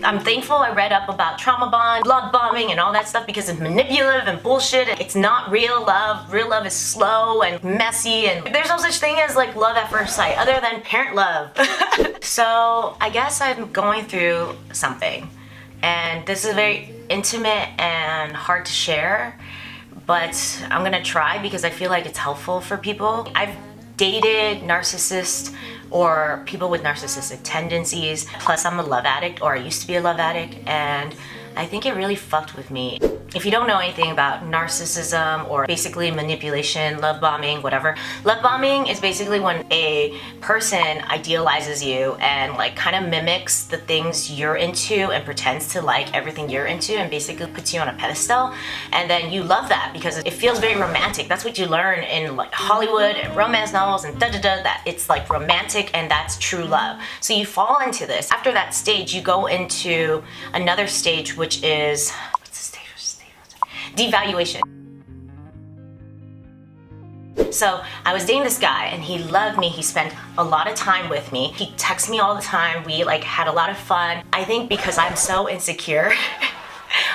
I'm thankful I read up about trauma bond, love bombing, and all that stuff because it's manipulative and bullshit. It's not real love. Real love is slow and messy, and there's no such thing as like love at first sight other than parent love. So I guess I'm going through something, and this is very intimate and hard to share, but I'm gonna try because I feel like it's helpful for people. I've dated narcissists or people with narcissistic tendencies, plus I'm a love addict, or I used to be a love addict, and I think it really fucked with me. If you don't know anything about narcissism or basically manipulation, love bombing, whatever. Love bombing is basically when a person idealizes you and like kind of mimics the things you're into and pretends to like everything you're into and basically puts you on a pedestal. And then you love that because it feels very romantic. That's what you learn in like Hollywood and romance novels and da-da-da, that it's like romantic and that's true love. So you fall into this. After that stage, you go into another stage, which is, devaluation. So I was dating this guy and he loved me. He spent a lot of time with me. He texts me all the time. We like had a lot of fun. I think because I'm so insecure.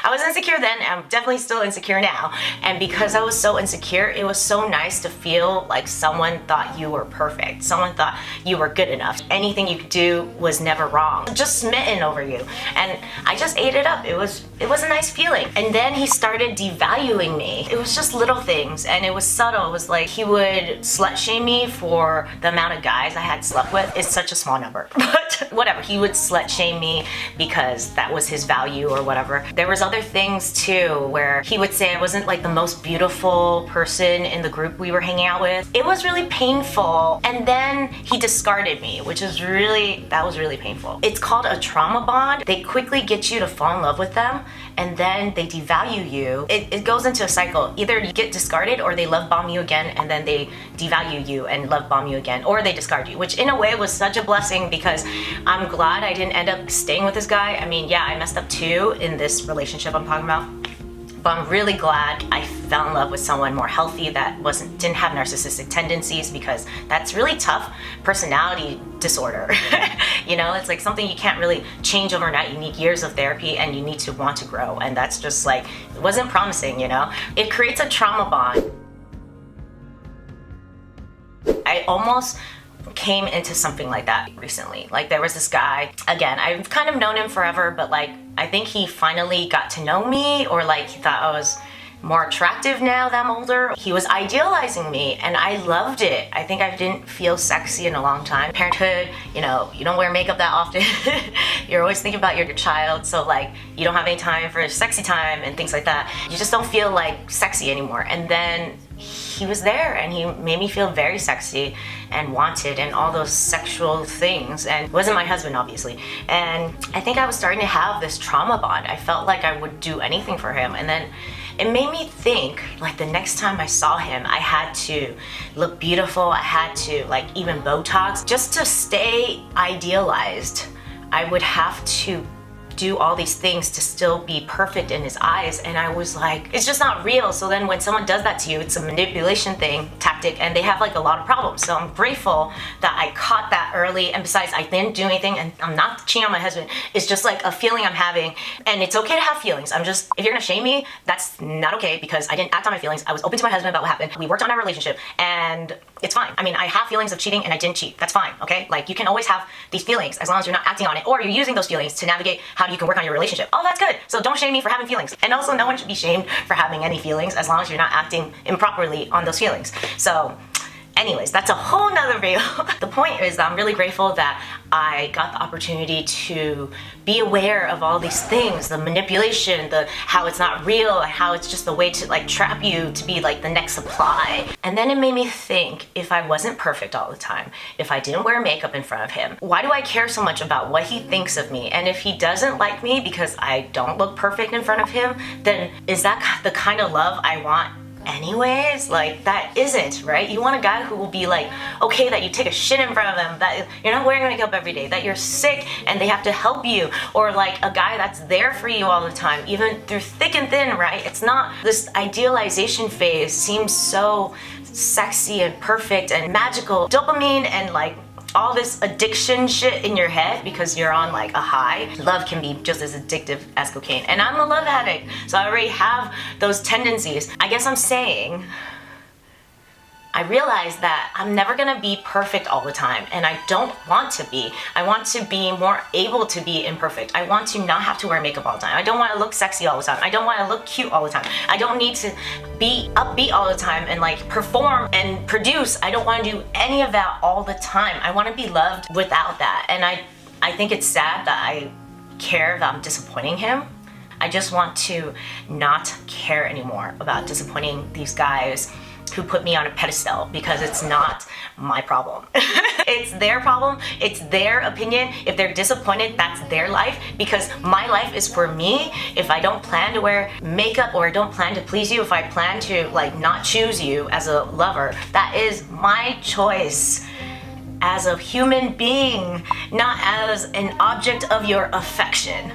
I was insecure then, I'm definitely still insecure now. And because I was so insecure, it was so nice to feel like someone thought you were perfect. Someone thought you were good enough. Anything you could do was never wrong. Just smitten over you. And I just ate it up. It was a nice feeling. And then he started devaluing me. It was just little things and it was subtle. It was like he would slut shame me for the amount of guys I had slept with. It's such a small number, but whatever. He would slut shame me because that was his value or whatever. There was other things too where he would say I wasn't like the most beautiful person in the group we were hanging out with. It was really painful. And then he discarded me, which is really, that was really painful. It's called a trauma bond. They quickly get you to fall in love with them and then they devalue you. It goes into a cycle. Either you get discarded or they love bomb you again and then they devalue you and love bomb you again, or they discard you, which in a way was such a blessing because I'm glad I didn't end up staying with this guy. I mean, yeah, I messed up too in this relationship I'm talking about, but I'm really glad I fell in love with someone more healthy that didn't have narcissistic tendencies, because that's really tough personality disorder. You know, it's like something you can't really change overnight. You need years of therapy and you need to want to grow, and that's just like, it wasn't promising, you know? It creates a trauma bond. I almost came into something like that recently. Like there was this guy, again, I've kind of known him forever, but like I think he finally got to know me, or like he thought I was more attractive now that I'm older. He was idealizing me and I loved it. I think I didn't feel sexy in a long time. Parenthood, you know, you don't wear makeup that often. You're always thinking about your child, so like you don't have any time for sexy time and things like that. You just don't feel like sexy anymore. And then he was there and he made me feel very sexy and wanted and all those sexual things, and wasn't my husband obviously. And I think I was starting to have this trauma bond. I felt like I would do anything for him, and then it made me think like the next time I saw him I had to look beautiful. I had to like even Botox just to stay idealized. I would have to do all these things to still be perfect in his eyes, and I was like, it's just not real. So then when someone does that to you, it's a manipulation tactic, and they have like a lot of problems. So I'm grateful that I caught that early, and besides I didn't do anything and I'm not cheating on my husband. It's just like a feeling I'm having, and it's okay to have feelings. If you're gonna shame me, that's not okay, because I didn't act on my feelings. I was open to my husband about what happened. We worked on our relationship and it's fine. I mean, I have feelings of cheating and I didn't cheat. That's fine, okay? Like you can always have these feelings as long as you're not acting on it, or you're using those feelings to navigate how you can work on your relationship. Oh, that's good. So don't shame me for having feelings. And also no one should be shamed for having any feelings as long as you're not acting improperly on those feelings. So anyways, that's a whole nother video. The point is that I'm really grateful that I got the opportunity to be aware of all these things, the manipulation, how it's not real, how it's just a way to like trap you to be like the next supply. And then it made me think, if I wasn't perfect all the time, if I didn't wear makeup in front of him, why do I care so much about what he thinks of me? And if he doesn't like me because I don't look perfect in front of him, then is that the kind of love I want anyways? Like that isn't, right? You want a guy who will be like, okay, that you take a shit in front of them, that you're not wearing makeup every day, that you're sick and they have to help you, or like a guy that's there for you all the time, even through thick and thin, right? It's not this idealization phase seems so sexy and perfect and magical. Dopamine and like all this addiction shit in your head because you're on like a high. Love can be just as addictive as cocaine. And I'm a love addict, so I already have those tendencies. I guess I'm saying, I realize that I'm never gonna be perfect all the time, and I don't want to be. I want to be more able to be imperfect. I want to not have to wear makeup all the time. I don't want to look sexy all the time. I don't want to look cute all the time. I don't need to be upbeat all the time and like perform and produce. I don't want to do any of that all the time. I want to be loved without that. And I think it's sad that I care that I'm disappointing him. I just want to not care anymore about disappointing these guys who put me on a pedestal, because it's not my problem. It's their problem, it's their opinion. If they're disappointed, that's their life, because my life is for me. If I don't plan to wear makeup or I don't plan to please you, if I plan to like not choose you as a lover, that is my choice as a human being, not as an object of your affection.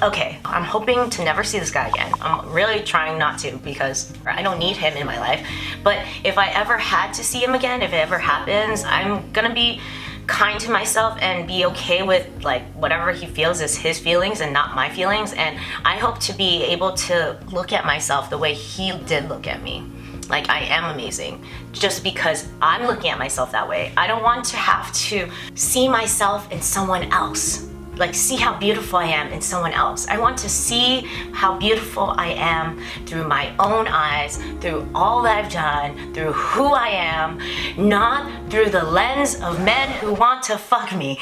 Okay, I'm hoping to never see this guy again. I'm really trying not to, because I don't need him in my life. But if I ever had to see him again, if it ever happens, I'm gonna be kind to myself and be okay with like whatever he feels is his feelings and not my feelings. And I hope to be able to look at myself the way he did look at me. Like, I am amazing, just because I'm looking at myself that way. I don't want to have to see myself in someone else. Like, see how beautiful I am in someone else. I want to see how beautiful I am through my own eyes, through all that I've done, through who I am, not through the lens of men who want to fuck me.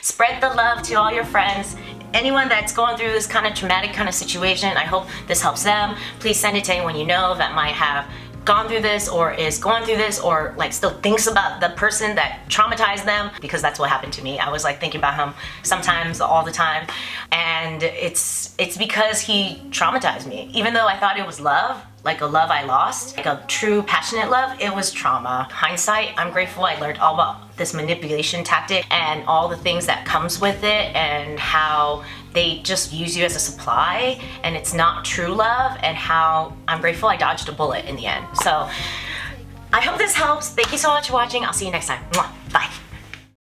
Spread the love to all your friends. Anyone that's going through this kind of traumatic kind of situation, I hope this helps them. Please send it to anyone you know that might have gone through this or is going through this or like still thinks about the person that traumatized them, because that's what happened to me. I was like thinking about him sometimes, all the time, and it's because he traumatized me. Even though I thought it was love, like a love I lost, like a true passionate love, it was trauma. Hindsight, I'm grateful I learned all about this manipulation tactic and all the things that comes with it, and how they just use you as a supply and it's not true love, and how I'm grateful I dodged a bullet in the end. So I hope this helps. Thank you so much for watching. I'll see you next time. Mwah. Bye.